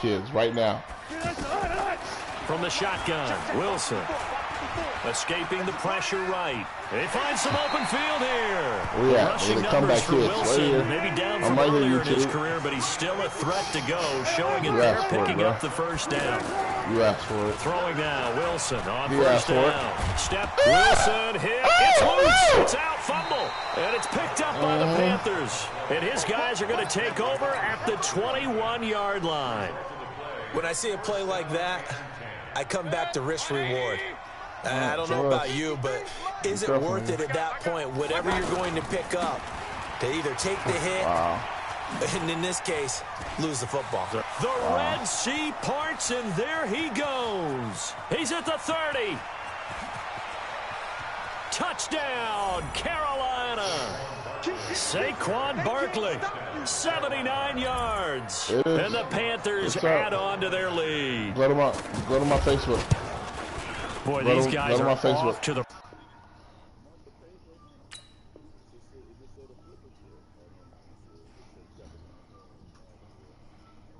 kids right now. From the shotgun, Wilson. Escaping the pressure right. They find some open field here. Oh, yeah. Rushing Comeback numbers for Wilson. Right Maybe down from earlier in his career, but he's still a threat to go, showing it there, picking up the first down. You asked for it. Throwing now, Wilson on first down. Step, Wilson, hit. It's loose. It's out, fumble. And it's picked up by the Panthers. And his guys are going to take over at the 21-yard line. When I see a play like that, I come back to risk-reward. I don't know about you, but is it worth it at that point, whatever you're going to pick up, to either take the hit, and in this case, lose the football? The Red Sea parts, and there he goes. He's at the 30. Touchdown, Carolina. Saquon Barkley, 79 yards. And the Panthers add on to their lead. Go to my Facebook. Boy, these guys are off to the...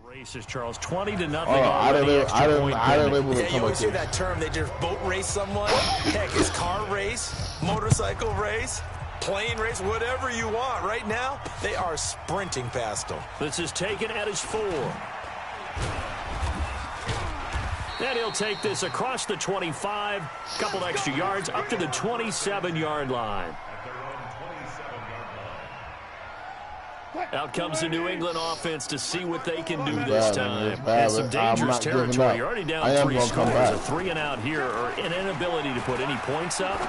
races, Charles. 20-0. I didn't able to you always hear that term. They just boat race someone. Heck, it's car race, motorcycle race, plane race, whatever you want. Right now, they are sprinting past them. This is taken at his 4. And he'll take this across the 25, couple extra yards, up to the 27-yard line. Out comes the New England offense to see what they can do this time. And some dangerous territory. You're already down 3 scores. A 3-and-out here, or an inability to put any points up.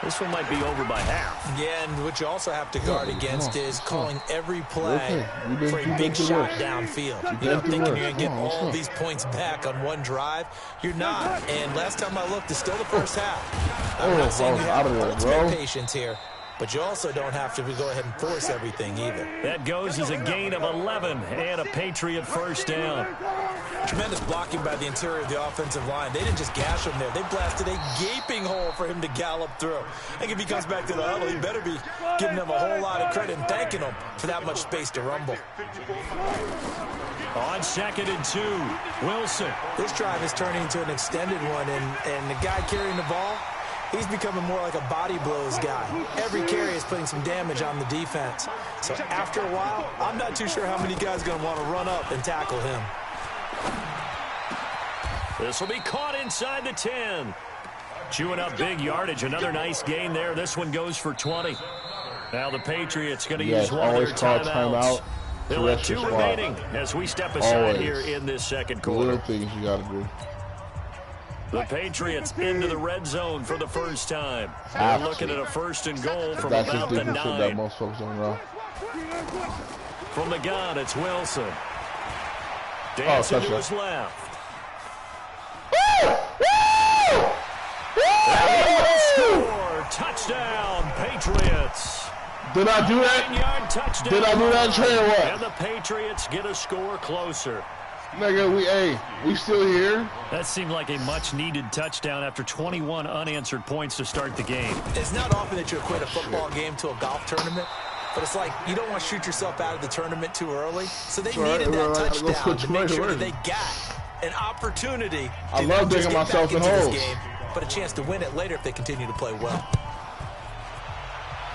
This one might be over by half. Yeah, and what you also have to guard against is calling every play for a big shot downfield. You know, thinking you're going to get all these points back on one drive. You're not. And last time I looked, it's still the first half. I'm not saying you have ultimate patience here, but you also don't have to go ahead and force everything either. That goes as a gain of 11 and a Patriot first down. Tremendous blocking by the interior of the offensive line. They didn't just gash him there. They blasted a gaping hole for him to gallop through. I think if he comes back to the huddle, he better be giving them a whole lot of credit and thanking them for that much space to rumble. On 2nd and 2, Wilson. This drive is turning into an extended one, and the guy carrying the ball, he's becoming more like a body blows guy. Every carry is putting some damage on the defense. So after a while, I'm not too sure how many guys are going to want to run up and tackle him. This will be caught inside the 10. Chewing up big yardage. Another nice gain there. This one goes for 20. Now the Patriots going to use one of their timeouts. They'll have 2 remaining as we step aside here in this second quarter. Little things you got to do. The Patriots into the red zone for the first time. They're looking at a 1st and goal from about the 9. From the gun, it's Wilson. Dancing to his left. Score! Touchdown, Patriots. Did I do that? 9-yard touchdown. Did I do that, Trey, or what? And the Patriots get a score closer. Nigga, we still here? That seemed like a much-needed touchdown after 21 unanswered points to start the game. It's not often that you equate a football game to a golf tournament, but it's like you don't want to shoot yourself out of the tournament too early. So they needed that touchdown to make sure that they got an opportunity to not just get back into this game, but a chance to win it later if they continue to play well.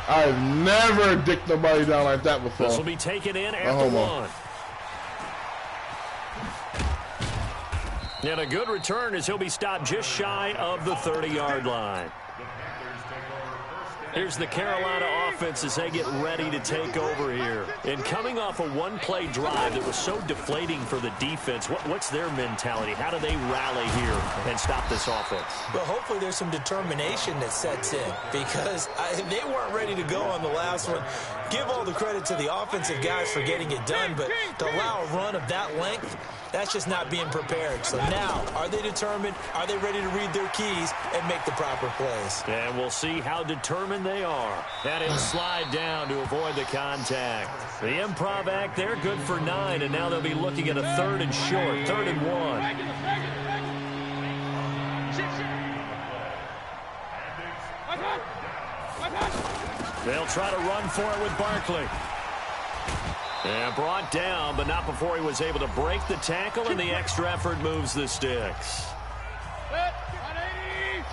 I've never dicked nobody down like that before. This will be taken in at the 1. And a good return as he'll be stopped just shy of the 30-yard line. Here's the Carolina offense as they get ready to take over here. And coming off a one-play drive that was so deflating for the defense, what's their mentality? How do they rally here and stop this offense? Well, hopefully there's some determination that sets in because they weren't ready to go on the last one. Give all the credit to the offensive guys for getting it done, but to allow a run of that length, that's just not being prepared. So now, are they determined? Are they ready to read their keys and make the proper plays? And we'll see how determined they are. And he'll slide down to avoid the contact. The improv act there, good for 9, and now they'll be looking at a 3rd and short, 3rd and 1. They'll try to run for it with Barkley. And brought down, but not before he was able to break the tackle, and the extra effort moves the sticks.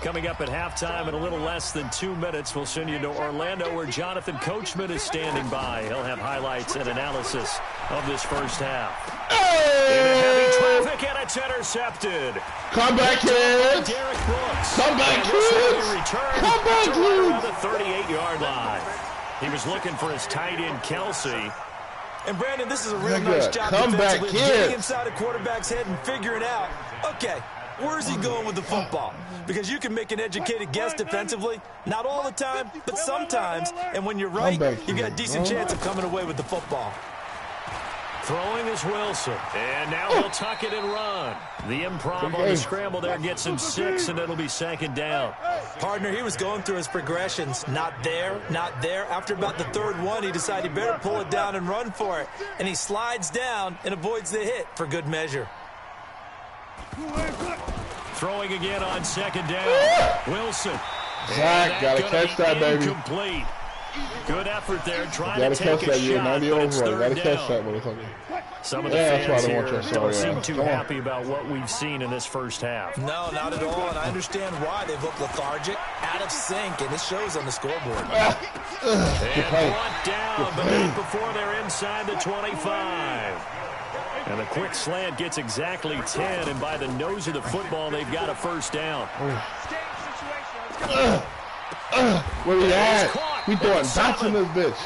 Coming up at halftime in a little less than 2 minutes, we'll send you to Orlando where Jonathan Coachman is standing by. He'll have highlights and analysis of this first half. Into heavy traffic, and it's intercepted. Come back, kids. Derek Brooks. Come back, kids. Come back, kids. On the 38-yard line. He was looking for his tight end, Kelsey. And, Brandon, this is a real nice job defensively, getting inside a quarterback's head and figuring out, okay, where's he going with the football? Because you can make an educated guess defensively. Not all the time, but sometimes. And when you're right, you got a decent chance of coming away with the football. Throwing is Wilson. And now he'll tuck it and run. The improv on the scramble there gets him 6, and it'll be second down. Partner, he was going through his progressions. Not there, not there. After about the third one, he decided he better pull it down and run for it. And he slides down and avoids the hit for good measure. Throwing again on second down. Wilson. Zach, gotta catch that, baby. Incomplete. Good effort there, trying to take catch a that, shot, 90 but it's overall. third Gotta catch down. that, motherfucker. Some of the fans here don't seem too happy about what we've seen in this first half. No, not at all, and I understand why. They've looked lethargic, out of sync, and it shows on the scoreboard. And brought down, but not before they're inside the 25. And the quick slant gets exactly 10, and by the nose of the football, they've got a first down. Where we at? We throwing dots in this bitch.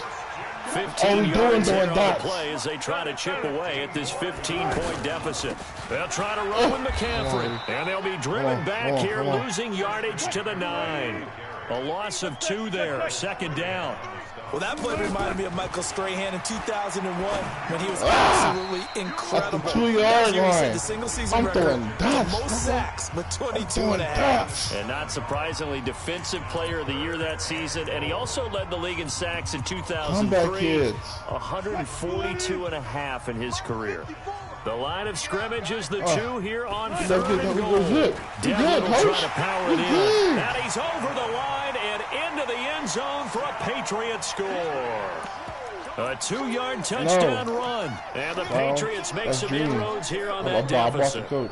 15 yards here on the play as they try to chip away at this 15-point deficit. They'll try to run with McCaffrey, and they'll be driven back here, losing yardage to the 9. A loss of 2 there, second down. Well, that play reminded me of Michael Strahan in 2001 when he was absolutely incredible. At the 2-yard line. The single season record most sacks, but 22.5. And not surprisingly, defensive player of the year that season. And he also led the league in sacks in 2003. 142.5 in his career. The line of scrimmage is the 2 here on third and goal. Devlin will try to power it in. And he's over the line and into the end zone for a Patriot score. A 2-yard touchdown run. And the Patriots make some inroads here on that deficit. I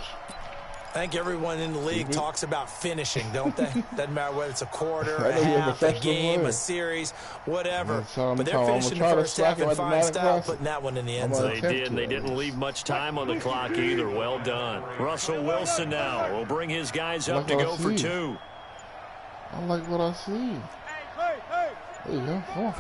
think everyone in the league talks about finishing, don't they? Doesn't matter whether it's a quarter, a half, a game, a series, whatever. But they're finishing the first half in fine style, putting that one in the end zone. They did, and they didn't leave much time on the clock either. Well done. Russell Wilson now will bring his guys up to go for 2. I like what I see. There you go. Come on.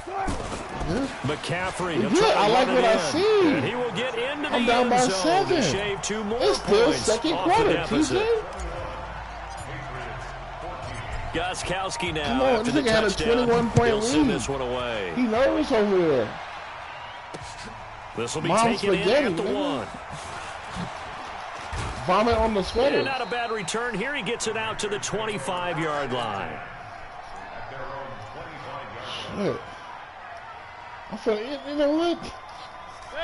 McCaffrey. I like what I see. And he will get into the down by end zone 7. to shave 2 more it's still points second off quarter, the deficit. TJ. Gostkowski now Come on, after this the nigga had a touchdown. 21-point lead. Send this one away. He nervous over there. This will be taken in at the 1. Vomit on the sweater. And not a bad return here. He gets it out to the 25-yard line. Shit. I feel, you know what?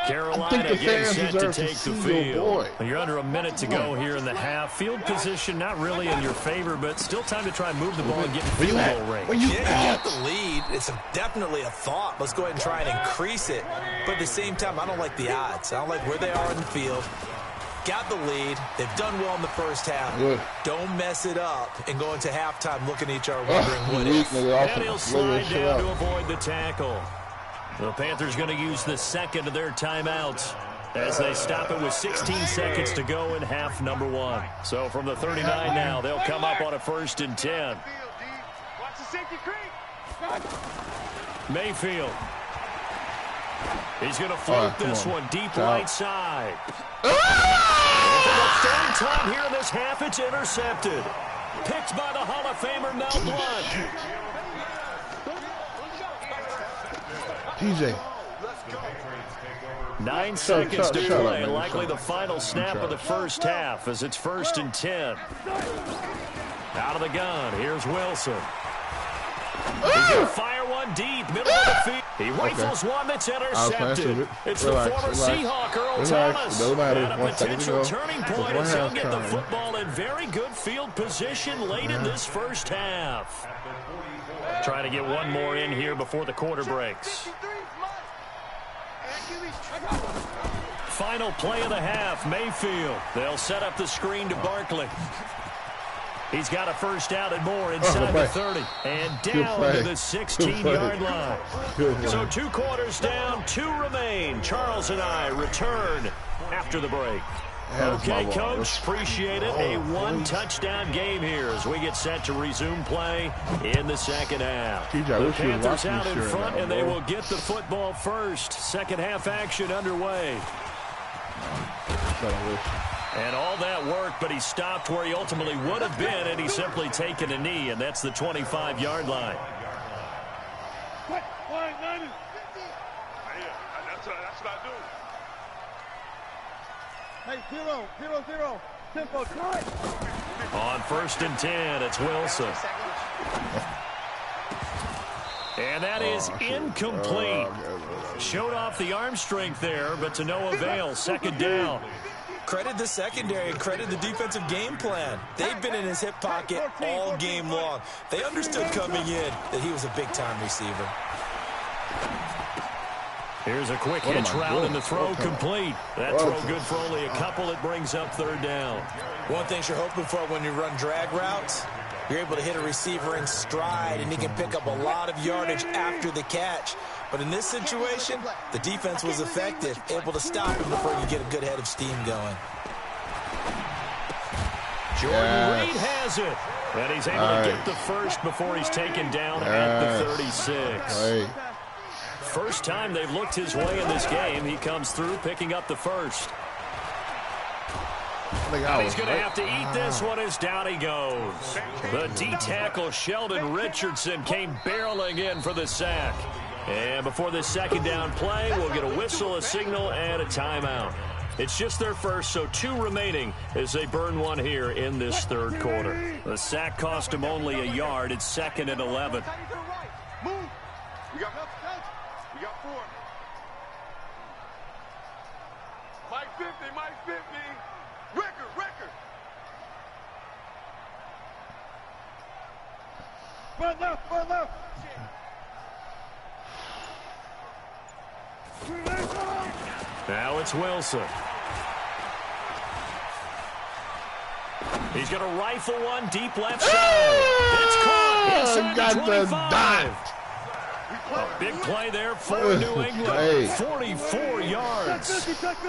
Carolina getting set to take the field. You're under a minute to go here in the half. Field position not really in your favor, but still time to try and move the ball and get in field goal range. Yeah, you got the lead. It's definitely a thought. Let's go ahead and try and increase it. But at the same time, I don't like the odds. I don't like where they are in the field. Got the lead. They've done well in the first half. Good. Don't mess it up and go into halftime looking at each other wondering what if. And he'll slide down to avoid the tackle. The Panthers going to use the second of their timeouts as they stop it with 16 seconds to go in half number 1. So from the 39 now, they'll come up on a 1st and 10. Mayfield. He's going to float this one deep right side. And for the third time here in this half, it's intercepted. Picked by the Hall of Famer Mel Blount. TJ. 9 seconds to play, likely the final snap of the first half as it's 1st and 10. Out of the gun, here's Wilson. He's going to fire one deep, middle of the field. He rifles one that's intercepted. It's the former Seahawk, Earl Thomas. At a potential turning point as he'll get the football in very good field position late in this first half. Trying to get one more in here before the quarter breaks. Final play of the half, Mayfield. They'll set up the screen to Barkley. He's got a first down and more inside the 30. And down to the 16-yard line. So 2 quarters down, 2 remain. Charles and I return after the break. Okay, Coach, appreciate it. A 1-touchdown game here as we get set to resume play in the second half. The Panthers out in front, and they will get the football first. Second half action underway. And all that work, but he stopped where he ultimately would have been, and he's simply taken a knee, and that's the 25-yard line. Hey, 0-0-0. Tempo, try. On 1st and 10, it's Wilson. And that is incomplete. Showed off the arm strength there, but to no avail. Second down. Credit the secondary and credit the defensive game plan. They've been in his hip pocket all game long. They understood coming in that he was a big-time receiver. Here's a quick hitch route and the throw complete. That throw good for only a couple. It brings up 3rd down. One thing you're hoping for when you run drag routes, you're able to hit a receiver in stride, and he can pick up a lot of yardage after the catch. But in this situation, the defense was effective, able to stop him before you get a good head of steam going. Jordan Reed has it. And he's able to get the first before he's taken down at the 36. First time they've looked his way in this game. He comes through picking up the first. And he's going to have to eat this one as down he goes. The D-tackle Sheldon Richardson came barreling in for the sack. And before this second down play, we'll get a whistle, a signal, and a timeout. It's just their first, so 2 remaining as they burn one here in this 3rd quarter. The sack cost him only a yard. It's 2nd and 11. We got 4. Mike 50, Mike 50. Record. Run left. Now it's Wilson. He's going to rifle one deep left side. It's caught inside the 25. A big play there for New England. 44 yards.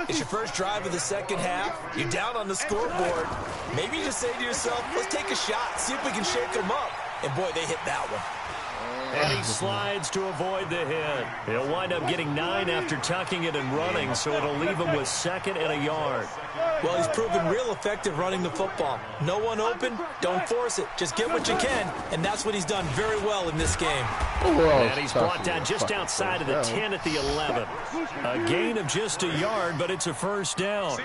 It's your first drive of the second half. You're down on the scoreboard. Maybe you just say to yourself, let's take a shot, see if we can shake them up. And, boy, they hit that one. And he slides to avoid the hit. He'll wind up getting 9 after tucking it and running, so it'll leave him with 2nd and a yard. Well, he's proven real effective running the football. No one open, don't force it. Just get what you can, and that's what he's done very well in this game. And he's brought down just outside of the 10 at the 11. A gain of just a yard, but it's a first down.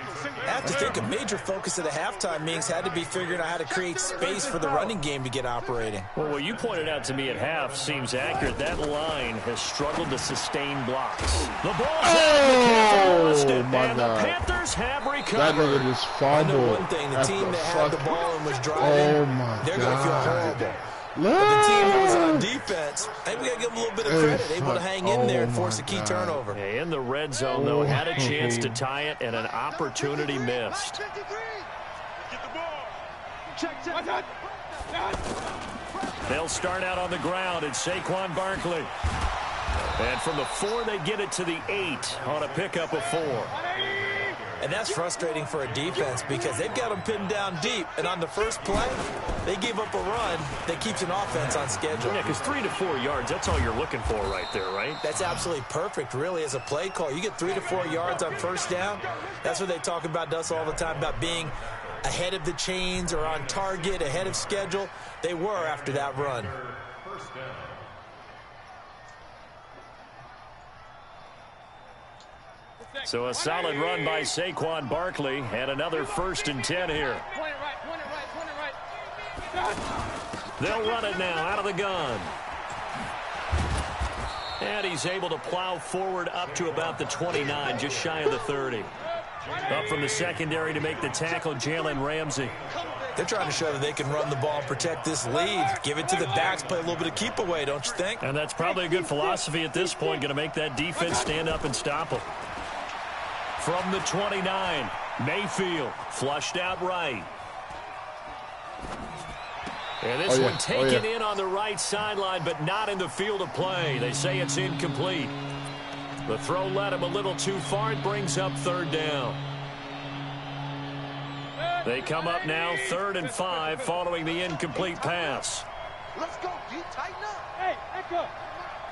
I have to think a major focus of the halftime meetings had to be figuring out how to create space for the running game to get operating. Well, what you pointed out to me at half seems accurate. That line has struggled to sustain blocks. The ball's out. And the Panthers have recovered. That nigga just fumbled. I know one thing, the team that had the ball and was driving, they're going to feel horrible. But the team that was on defense, I think we got to give them a little bit of credit. Able to hang in there and force a key turnover. Yeah, in the red zone, though, had a chance to tie it and an opportunity missed. Get the ball. Check. They'll start out on the ground. It's Saquon Barkley. And from the 4, they get it to the 8 on a pickup of 4. And that's frustrating for a defense because they've got them pinned down deep. And on the first play, they gave up a run that keeps an offense on schedule. Yeah, because 3 to 4 yards, that's all you're looking for right there, right? That's absolutely perfect, really, as a play call. You get 3 to 4 yards on first down. That's what they talk about to us all the time, about being ahead of the chains or on target, ahead of schedule. They were after that run. So a solid run by Saquon Barkley and another 1st and 10 here. Point it right. They'll run it now out of the gun. And he's able to plow forward up to about the 29, just shy of the 30. Up from the secondary to make the tackle, Jalen Ramsey. They're trying to show that they can run the ball and protect this lead. Give it to the backs, play a little bit of keep away, don't you think? And that's probably a good philosophy at this point, going to make that defense stand up and stop them. From the 29, Mayfield flushed out right. And this one taken in on the right sideline, but not in the field of play. They say it's incomplete. The throw led him a little too far. It brings up 3rd down. They come up now 3rd and 5 following the incomplete pass. Let's go, D. Tighten up. Hey, echo.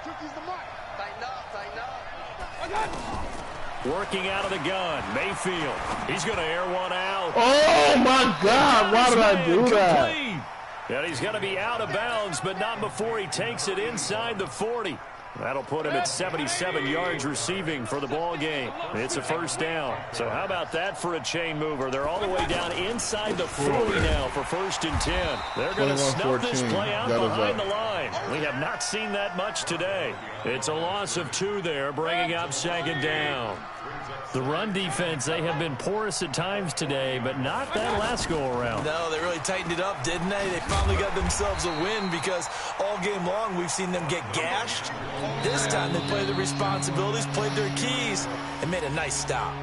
Turkey's the mark. Tighten up, tighten up. I got it. Working out of the gun, Mayfield. He's going to air one out. Oh, my God. Why did I do that? And he's going to be out of bounds, but not before he takes it inside the 40. That'll put him at 77 yards receiving for the ball game. It's a 1st down. So how about that for a chain mover? They're all the way down inside the 40 now for 1st and 10. They're going to snuff this play out behind the line. We have not seen that much today. It's a loss of 2 there, bringing up 2nd down. The run defense, they have been porous at times today, but not that last go-around. No, they really tightened it up, didn't they? They finally got themselves a win because all game long we've seen them get gashed. This time they played their responsibilities, played their keys, and made a nice stop.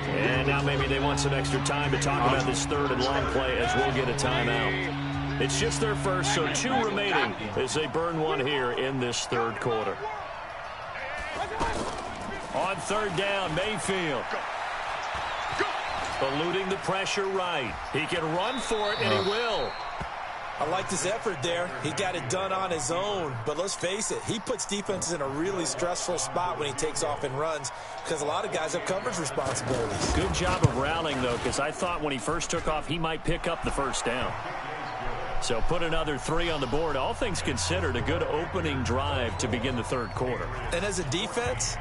And now maybe they want some extra time to talk about this 3rd and long play as we'll get a timeout. It's just their first, so 2 remaining as they burn one here in this 3rd quarter. On 3rd down, Mayfield. Eluding the pressure right. He can run for it, and he will. I like this effort there. He got it done on his own. But let's face it, he puts defenses in a really stressful spot when he takes off and runs because a lot of guys have coverage responsibilities. Good job of rallying, though, because I thought when he first took off, he might pick up the 1st down. So put another 3 on the board. All things considered, a good opening drive to begin the 3rd quarter. And as a defense,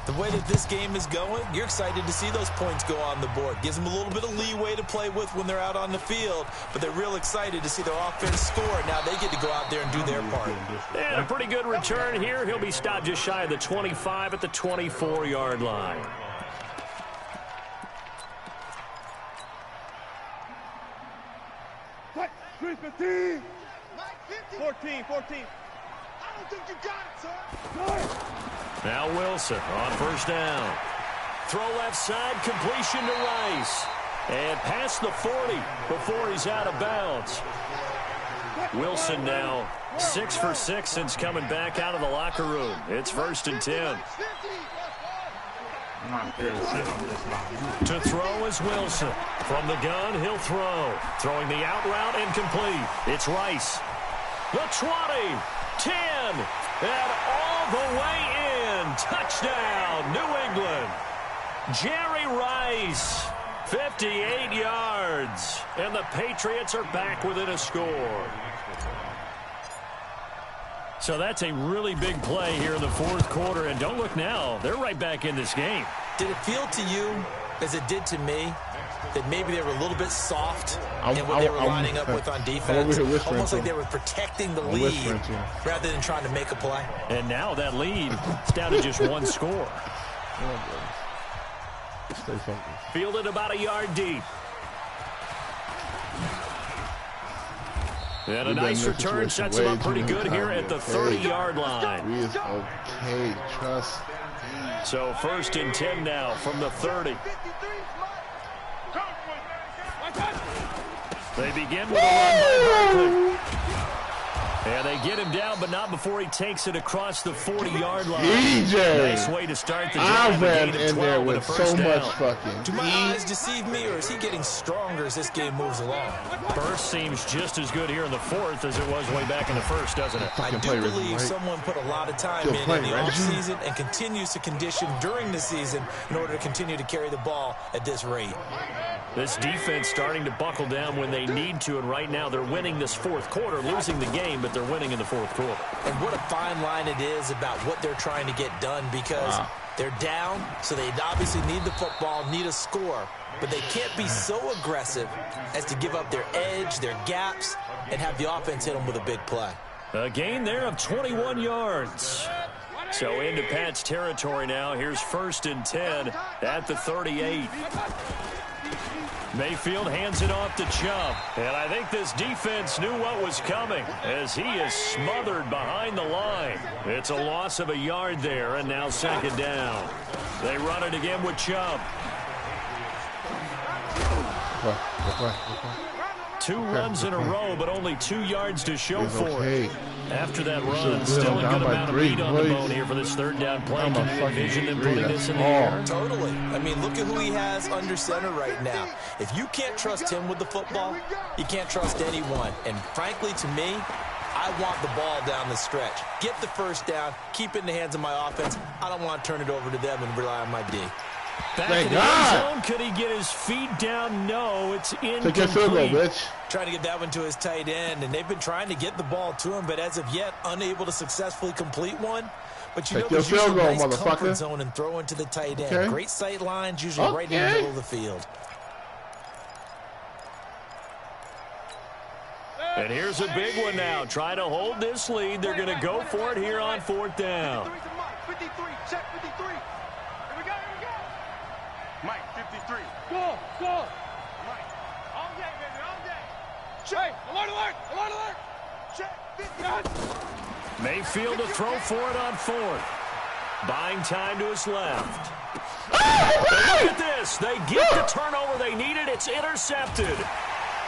the way that this game is going, you're excited to see those points go on the board. Gives them a little bit of leeway to play with when they're out on the field, but they're real excited to see their offense score. Now they get to go out there and do their part. And a pretty good return here. He'll be stopped just shy of the 25 at the 24-yard line. What? 3-15. 14. I don't think you got it, sir. Now Wilson on 1st down. Throw left side, completion to Rice. And past the 40 before he's out of bounds. Wilson now 6 for 6 since coming back out of the locker room. It's 1st and 10. To throw is Wilson. From the gun, he'll throw. Throwing the out route incomplete. It's Rice. The 20, 10, and all the way in. Touchdown, New England. Jerry Rice, 58 yards. And the Patriots are back within a score. So that's a really big play here in the 4th quarter. And don't look now, they're right back in this game. Did it feel to you, as it did to me, that maybe they were a little bit soft in what they were lining up with on defense? Almost like they were protecting the lead rather than trying to make a play. And now that lead is down to just 1 score. Fielded about a yard deep. And a nice return sets him up pretty good here at the 30-yard line. We is okay, trust. So 1st and 10 now from the 30. They begin with a run by Barkley. And they get him down, but not before he takes it across the 40-yard line. Nice way to start the drive. I ran in there with so much fucking. Do my eyes deceive me, or is he getting stronger as this game moves along? Burst seems just as good here in the 4th as it was way back in the 1st, doesn't it? I do believe someone put a lot of time in the offseason and continues to condition during the season in order to continue to carry the ball at this rate. This defense starting to buckle down when they need to, and right now they're winning this 4th quarter, losing the game, but they're winning in the 4th quarter. And what a fine line it is about what they're trying to get done, because they're down, so they obviously need the football, need a score, but they can't be so aggressive as to give up their edge, their gaps, and have the offense hit them with a big play. A gain there of 21 yards. So into Pat's territory now. Here's 1st and 10 at the 38. Mayfield hands it off to Chubb. And I think this defense knew what was coming as he is smothered behind the line. It's a loss of a yard there, and now second down. They run it again with Chubb. Two runs in a row, but only 2 yards to show for it. After that run, still a good amount of meat on the bone here for this third down play. Can you envision them putting this in the air? Totally. I mean, look at who he has under center right now. If you can't trust him with the football, you can't trust anyone. And frankly, to me, I want the ball down the stretch. Get the first down, keep it in the hands of my offense. I don't want to turn it over to them and rely on my D. Back in the end zone. Could he get his feet down? No, it's incomplete. Take your field goal, bitch. Trying to get that one to his tight end, and they've been trying to get the ball to him, but as of yet, unable to successfully complete one. But you know, there's usually a nice comfort zone and throw into the tight end. Okay. Great sight lines, usually right in the middle of the field. And here's a big one now. Trying to hold this lead. They're going to go for it here on fourth down. 53, check 53. Here we go. Mike, 53. Go. Mike. All day, baby, all day. Check. Alert. Check 50. Mayfield to throw for it on fourth. Buying time to his left. Look at this. They get the turnover they needed. It's intercepted.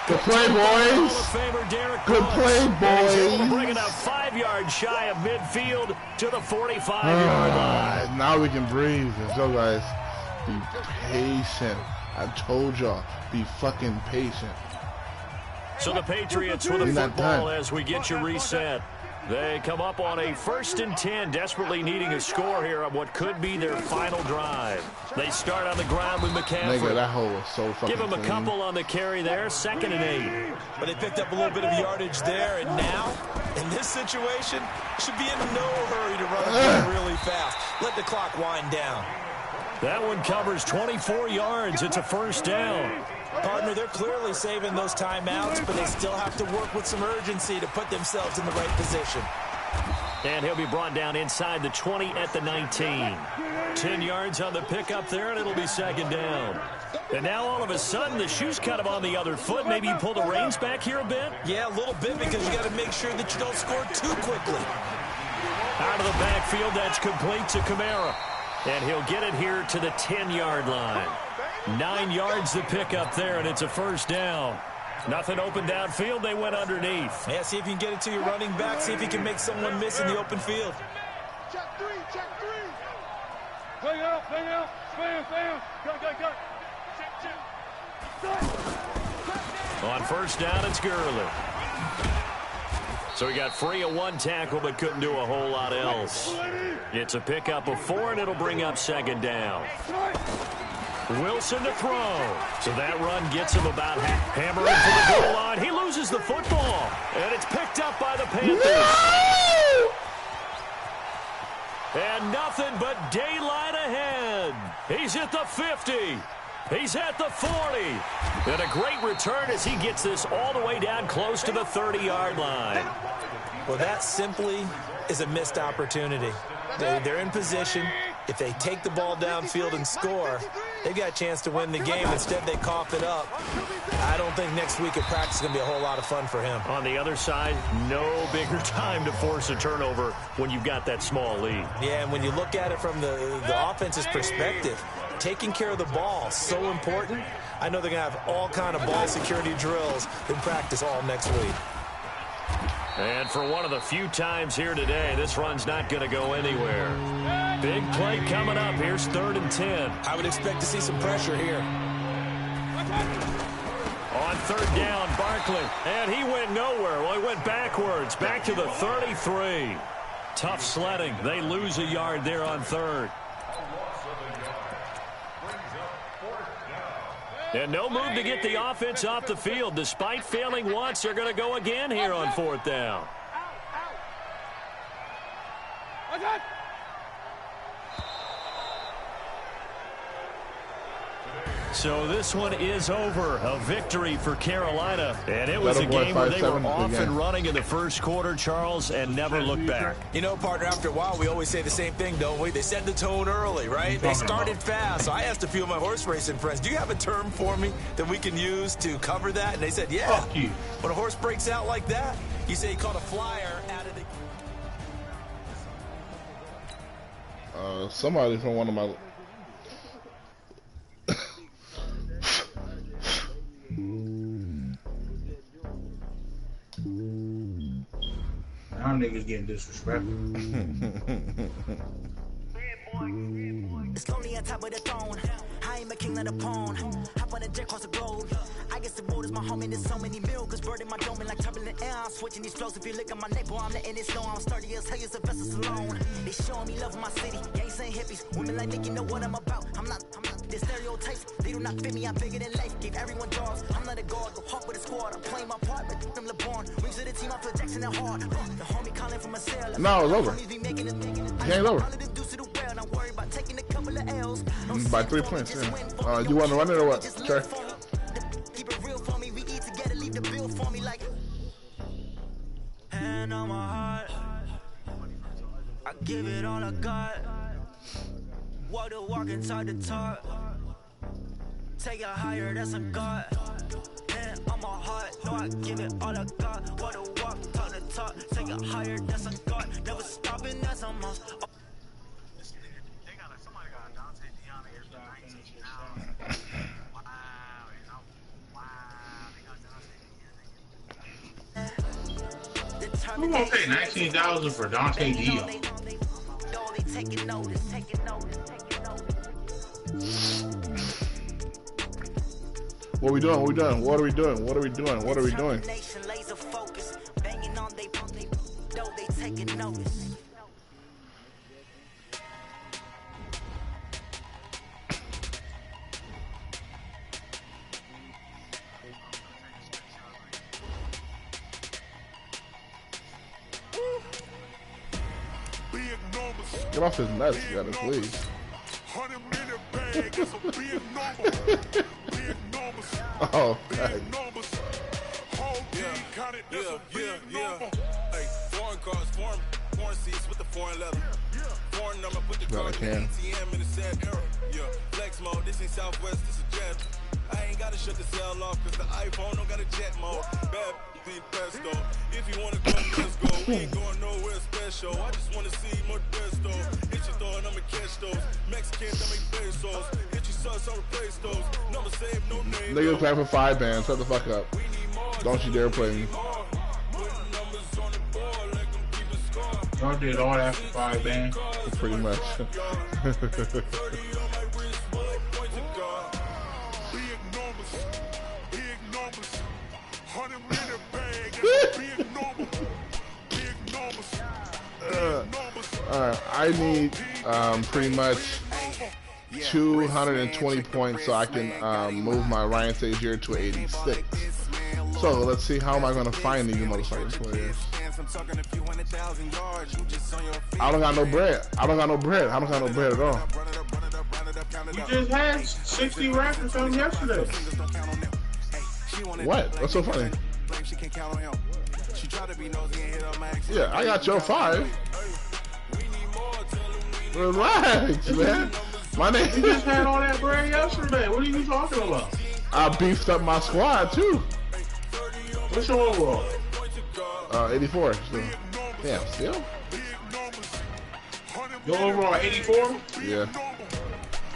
Good play, boys. Good play, boys. He's able to bring it up 5 yards shy of midfield to the 45-yard line. Now we can breathe. Let's go, guys. Be patient. I told y'all, be fucking patient. So the Patriots with the football as we get you reset. They come up on a 1st and 10, desperately needing a score here on what could be their final drive. They start on the ground with McCaffrey. Nigga, that hole was so fucking Give him a couple on the carry there, 2nd and 8. But they picked up a little bit of yardage there, and now, in this situation, should be in no hurry to run it really fast. Let the clock wind down. That one covers 24 yards. It's a 1st down. Partner, they're clearly saving those timeouts, but they still have to work with some urgency to put themselves in the right position. And he'll be brought down inside the 20 at the 19. 10 yards on the pickup there, and it'll be 2nd down. And now all of a sudden, the shoe's kind of on the other foot. Maybe you pull the reins back here a bit? Yeah, a little bit, because you got to make sure that you don't score too quickly. Out of the backfield, that's complete to Kamara. And he'll get it here to the 10-yard line. 9 yards to pick up there, and it's a 1st down. Nothing open downfield. They went underneath. Yeah, see if you can get it to your running back. See if you can make someone miss in the open field. Check 3. Play out. Spam. Go. Check. On 1st down, it's Gurley. So he got free of 1 tackle, but couldn't do a whole lot else. It's a pickup of 4, and it'll bring up 2nd down. Wilson to throw. So that run gets him about hammering for the goal line. He loses the football, and it's picked up by the Panthers. No! And nothing but daylight ahead. He's at the 50. He's at the 40. And a great return as he gets this all the way down close to the 30-yard line. Well, that simply is a missed opportunity. They're in position. If they take the ball downfield and score, they've got a chance to win the game. Instead, they cough it up. I don't think next week at practice is going to be a whole lot of fun for him. On the other side, no bigger time to force a turnover when you've got that small lead. Yeah, and when you look at it from the offense's perspective, taking care of the ball is so important. I know they're going to have all kind of ball security drills in practice all next week. And for one of the few times here today, this run's not going to go anywhere. Big play coming up. Here's 3rd and 10. I would expect to see some pressure here. On 3rd down, Barkley. And he went nowhere. Well, he went backwards. Back to the 33. Tough sledding. They lose a yard there on 3rd. And no move to get the offense off the field. Despite failing once, they're going to go again here on 4th down. So this one is over. A victory for Carolina. And it was a game where they were off and running in the first quarter, Charles, and never looked back. You know, partner, after a while, we always say the same thing, don't we? They set the tone early, right? They started fast. So I asked a few of my horse racing friends, do you have a term for me that we can use to cover that? And they said, yeah. When a horse breaks out like that, you say he caught a flyer out of the... Somebody from one of my... Y'all niggas getting disrespectful. It's lonely on top of the throne. I am a king of the pawn. Hop on a jet across the globe. I guess the world is my home and there's so many miracles. Bird in my dome and like turbulent air. I'm switching these flows. If you look at my neck, boy, I'm letting it slow. I'm sturdy as hell as a vessel alone. They showing me love in my city. Gang saying hippies. Women like Nick, you know what I'm about. I'm not the stereotypes. They do not fit me. I'm bigger than life. Gave everyone jaws. I'm not a guard. Go hard with a squad. I'm playing my part, but I'm LeBron. Wings of the team. I feel Jackson and hard. The homie calling from a cell. No, it's over. Game's over. By 3 points, yeah. You want to run it or what? Sure. Keep it real for me. We eat together, leave the bill for me like hand on my heart. I give it all I got. Walk the walk inside the talk. Take it higher, that's a God. Hand on my heart. No, I give it all I got. Walk the walk, talk the talk. Take it higher, that's a God. Never stopping, that's a must. Who gonna pay $19,000 for Dante Dion? What are we doing? What are we doing? What are we doing? What are we doing? What are we doing? Get off his nuts, you gotta please. Oh, God. Foreign cars, foreign seats with the foreign leather. Foreign number, put the card in ATM in the sad era. Yeah, flex mode, this ain't Southwest, this is jet. I ain't gotta shut the cell off, cause the iPhone don't got a jet mode. Bad pesto. If you wanna come, let's go. We ain't going nowhere special. I just wanna see more Modesto. Hit your throw and I'ma catch those. Mexicans, I make pesos. Hit your sauce, I'll replace those. Number save, no name. Niggas playing for 5 bands. Shut the fuck up. Don't you dare play me. Y'all did all that for 5 bands. Pretty much. I need pretty much 220 points so I can move my Ryan Shazier to 86. So let's see, how am I going to find these motherfucking players? I don't got no bread. I don't got no bread. I don't got no bread at all. You just had 60 records on yesterday. What? What's so funny? Yeah, I got your 5. Relax, man. My name. You just had all that bread yesterday. What are you talking about? I beefed up my squad too. What's your overall? 84. So. Damn, still. Your overall 84? Yeah.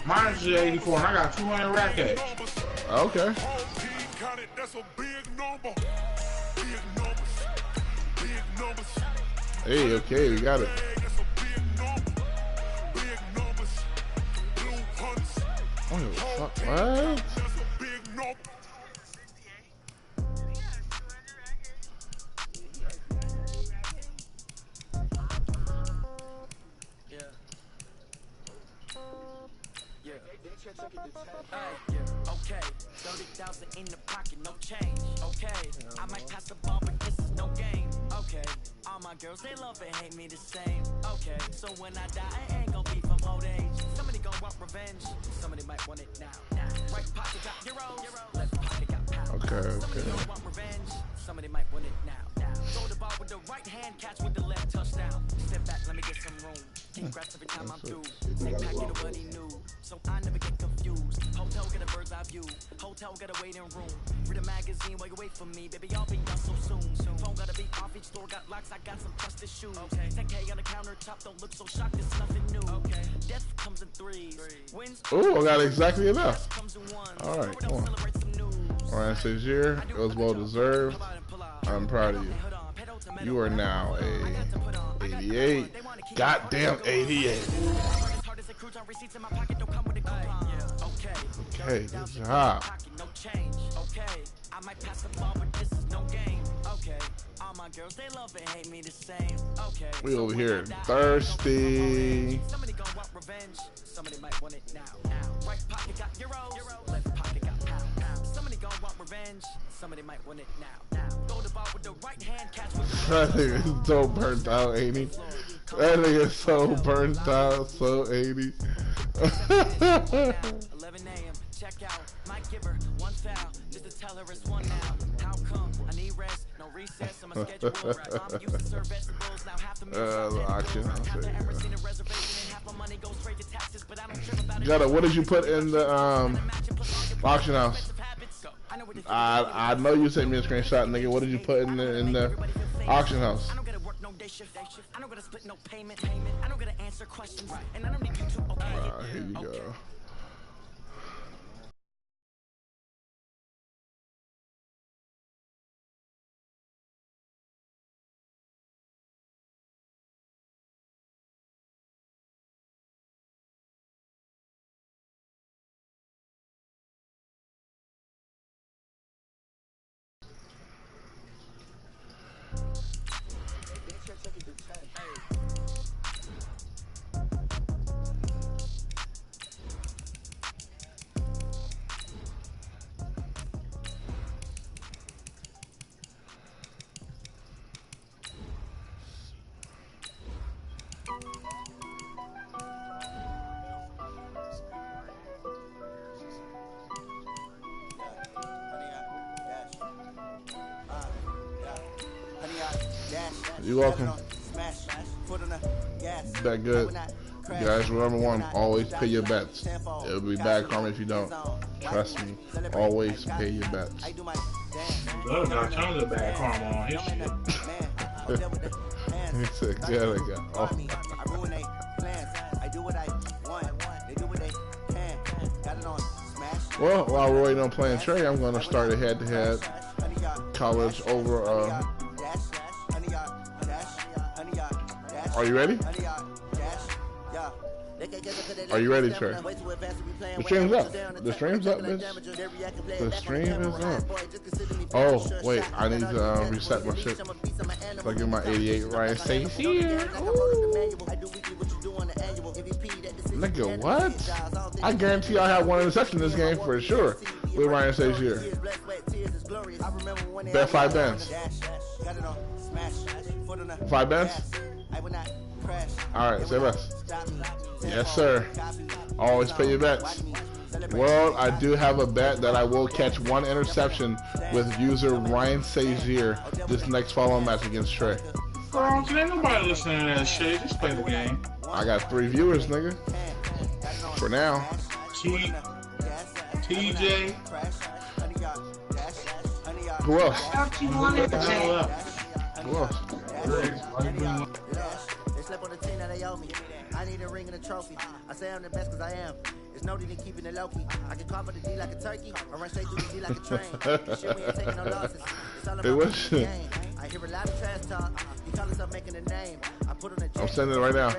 Mine's just 84, and I got 200 rackets. Okay. Hey, okay, we got it. Oh, fuck, what? Okay, 30,000 in the pocket, no change. Okay, I might pass the ball, but this is no game. Okay, all my girls, they love and hate me the same. Okay, so when I die, I ain't gonna be for from old age. Somebody gon' want revenge. Somebody might want it now. Right pocket got euros, left pocket got pounds. Okay. Somebody gon' want revenge. Somebody might want it now. Throw the ball with the right hand, catch with the left, touchdown. Step back, let me get some room. Congrats every time I'm through. Same pack, get nobody new, so I never get confused. Hotel get a bird's eye view. Hotel got a waiting room. Read a magazine while you wait for me, baby. I'll be done so soon. Phone gotta be off, each store got locks. I got some trusted shoes. 10K on the countertop, don't look so shocked. It's nothing new. Death comes in threes. Oh, I got exactly enough. All right, come on. Ryan Shazier, it was well deserved. I'm proud of you. You are now a 88. Goddamn 88. Okay, good job. We over here thirsty. Somebody gonna want revenge. Somebody might want it now. Right pocket got euros, left pocket got pounds. Somebody gonna want revenge. Somebody might want it now. Throw the ball with the right hand, catch with the that nigga is so burnt out, ain't he? That nigga is so burnt out, so 80. 11 a.m. Check out. My giver, one foul. Just to tell her it's one now. How come? I need rest. No recess. I'm a schedule. I'm used to serve vegetables. Now half the meal. Auction house. Jetta, what did you put in the auction house? I know you sent me a screenshot, nigga. What did you put in the auction house? I don't gotta work no day shift. I don't gotta split no payment. I don't gotta answer questions. And I don't need you to okay. Here you go. You're welcome. Bet good. You guys, remember one, always pay your bets. It'll be bad karma if you don't. Trust me. Always pay your bets. Oh, got tons of bad karma on his shit. He said, good, I got all. Well, while we're waiting on playing Trey, I'm going to start a head-to-head college over. Are you ready? Are you ready, Trey? The stream's up. The stream's up, bitch. The stream is up. Oh, wait. I need to reset my shit. So I get my 88 Ryan Shazier. Nigga, what? I guarantee I have one interception in this game for sure with Ryan Shazier. Bet 5 bands. 5 bands? Alright, say less. Yes, sir. Always pay your bets. Well, I do have a bet that I will catch one interception with user Ryan Shazier this next following match against Trey. Girl, ain't nobody listening to that shit. Just play the game. I got 3 viewers, nigga. For now. TJ. Who else? Who else? They slept on the team that they owe me. I need a ring and a trophy. I say I'm the best because I am. It's no need in keeping it low key. I can call for the D like a turkey or run straight through the D like a train. This shit, we ain't taking no losses. It's all about the game. I hear a lot of trash talk. He call himself making a name. I put on a I'm sending it right now.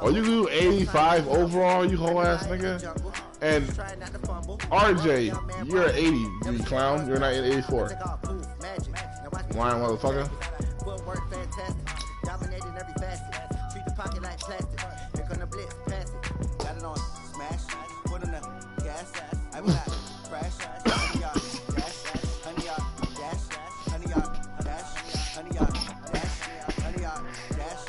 Oh, you do 85 overall, you whole ass nigga. And RJ, you're at 80, you clown. You're not at 84. Lying motherfucker. Footwork fantastic. Dominating every facet. Treat the pocket like plastic. Here come the blitz, pass it. Got it on smash. Put on the gas. I will not crash. Honey yard, dash. Honey yard, dash. Honey yard, dash. Honey yard, dash. Honey yard, dash.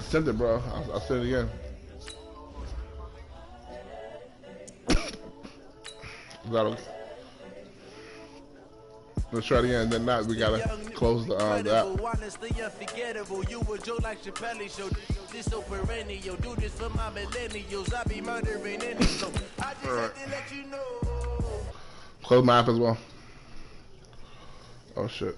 sent it, bro. I'll send it again. Let's try it again. Then not. We gotta close the app. Honestly unforgettable. You a joke like Chappelle show. This so perennial. Do this for my millennials. I be murdering any so. I just had to let you know. Close my app as well. Oh shit.